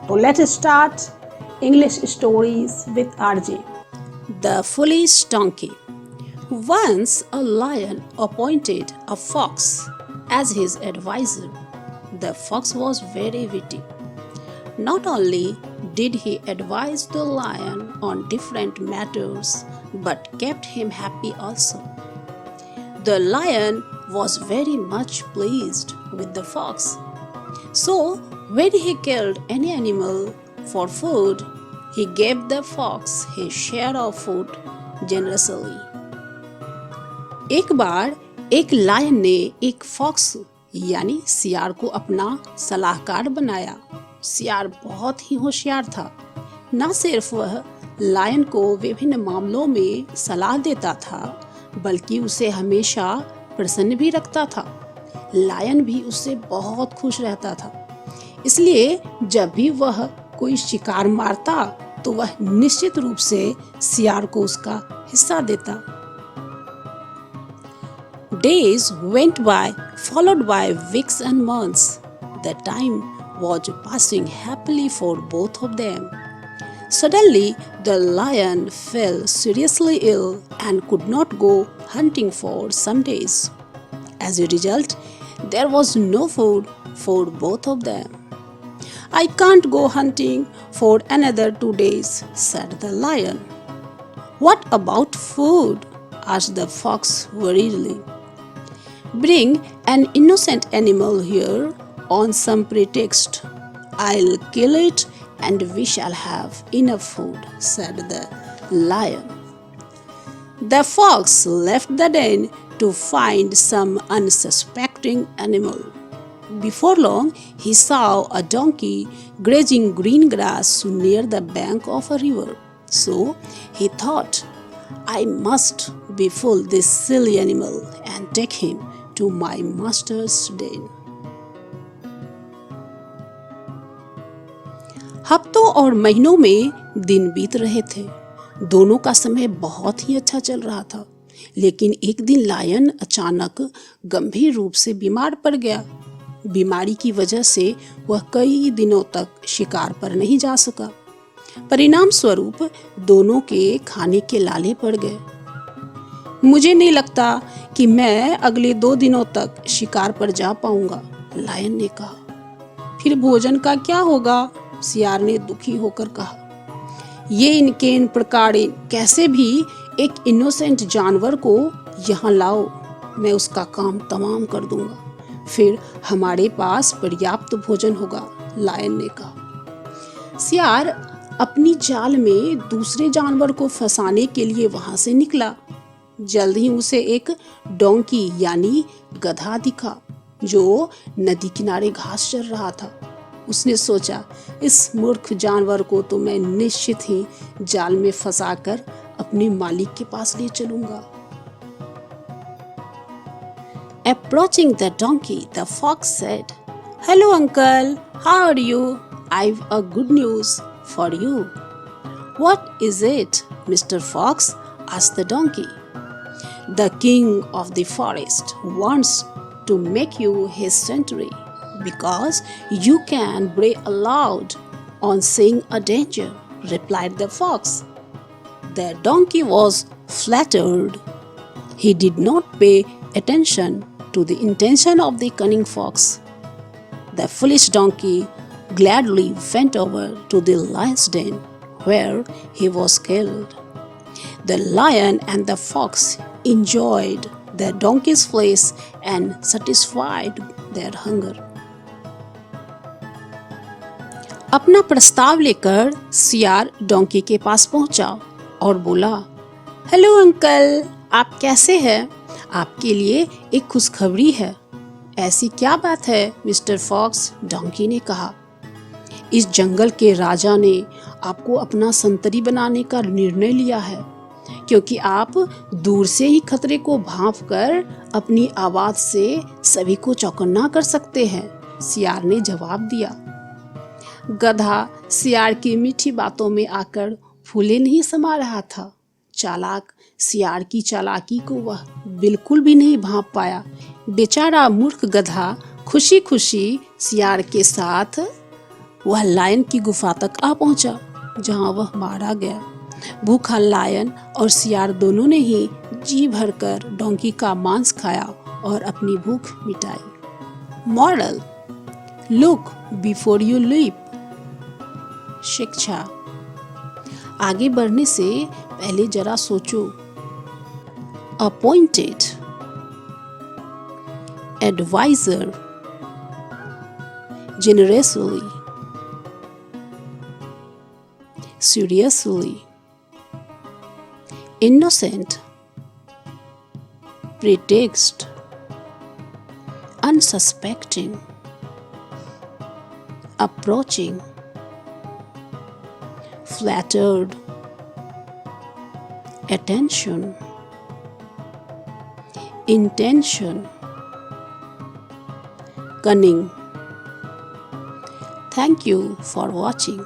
So let's start English stories with RJ. The Foolish Donkey. Once a lion appointed a fox as his advisor. The fox was very witty. Not only did he advise the lion on different matters, but kept him happy also. The lion was very much pleased with the fox. So, when he killed any animal for food, he gave the fox his share of food generously. एक बार एक lion ने एक fox यानी सियार को अपना सलाहकार बनाया। सियार बहुत ही होशियार था। न सिर्फ वह लायन को विभिन्न मामलों में सलाह देता था, बल्कि उसे हमेशा प्रसन्न भी रखता था। लायन भी उससे बहुत खुश रहता था। इसलिए जब भी वह कोई शिकार मारता तो वह निश्चित रूप से सियार को उसका हिस्सा देता। Days went by, followed by weeks and months. The time was passing happily for both of them. Suddenly, the lion fell seriously ill and could not go hunting for some days. As a result, there was no food for both of them. I can't go hunting for another 2 days, said the lion. What about food? Asked the fox worriedly. Bring an innocent animal here on some pretext. I'll kill it and we shall have enough food, said the lion. The fox left the den to find some unsuspecting animal. Before long, he saw a donkey grazing green grass near the bank of a river. So he thought, I must befool this silly animal and take him to my master's den. हफ्तों और महीनों में दिन बीत रहे थे। दोनों का समय बहुत ही अच्छा चल रहा था, लेकिन एक दिन लायन अचानक गंभीर रूप से बीमार पड़ गया। बीमारी की वजह से वह कई दिनों तक शिकार पर नहीं जा सका। परिणाम स्वरूप दोनों के खाने के लाले पड़ गए। मुझे नहीं लगता कि मैं अगले 2 दिनों तक शिकार पर जा पाऊंगा, लायन ने कहा। फिर भोजन का क्या होगा? सियार ने दुखी होकर कहा। ये इनके इन प्रकार कैसे भी एक इनोसेंट जानवर को यहाँ लाओ, मैं उसका काम तमाम कर दूंगा। फिर हमारे पास पर्याप्त भोजन होगा, लायन ने कहा। सियार अपनी जाल में दूसरे जानवर को फंसाने के लिए वहां से निकला। जल्द ही उसे एक डोंकी यानी गधा दिखा जो नदी किनारे घास चर रहा था। उसने सोचा, इस मूर्ख जानवर को तो मैं निश्चित ही जाल में फंसाकर अपने मालिक के पास ले चलूंगा। Approaching the donkey, the fox said, Hello uncle, how are you? I've a good news for you. What is it, Mr. Fox? Asked the donkey. The king of the forest wants to make you his sanctuary because you can bray aloud on seeing a danger, replied the fox. The donkey was flattered. He did not pay attention to the intention of the cunning fox. The foolish donkey gladly went over to the lion's den, where he was killed. The lion and the fox enjoyed the donkey's flesh and satisfied their hunger. अपना प्रस्ताव लेकर सियार donkey के पास पहुंचा और बोला, hello uncle, आप कैसे हैं? आपके लिए एक खुशखबरी है। ऐसी क्या बात है मिस्टर फॉक्स? डोंकी ने कहा। इस जंगल के राजा ने आपको अपना संतरी बनाने का निर्णय लिया है, क्योंकि आप दूर से ही खतरे को भांपकर अपनी आवाज से सभी को चौकन्ना कर सकते हैं, सियार ने जवाब दिया। गधा सियार की मीठी बातों में आकर फूले नहीं समा रहा था। चालाक सियार की चालाकी को वह बिल्कुल भी नहीं भांप पाया। बेचारा मूर्ख गधा खुशी खुशी सियार के साथ वह लायन की गुफा तक आ पहुंचा, जहां वह मारा गया। भूखा लायन और सियार दोनों ने ही जी भरकर डोंकी का मांस खाया और अपनी भूख मिटाई। Moral, look before you leap. शिक्षा, आगे बढ़ने से पहले जरा सोचो। Appointed, adviser, generously, seriously, innocent, pretext, unsuspecting, approaching, flattered, attention, intention, cunning. Thank you for watching.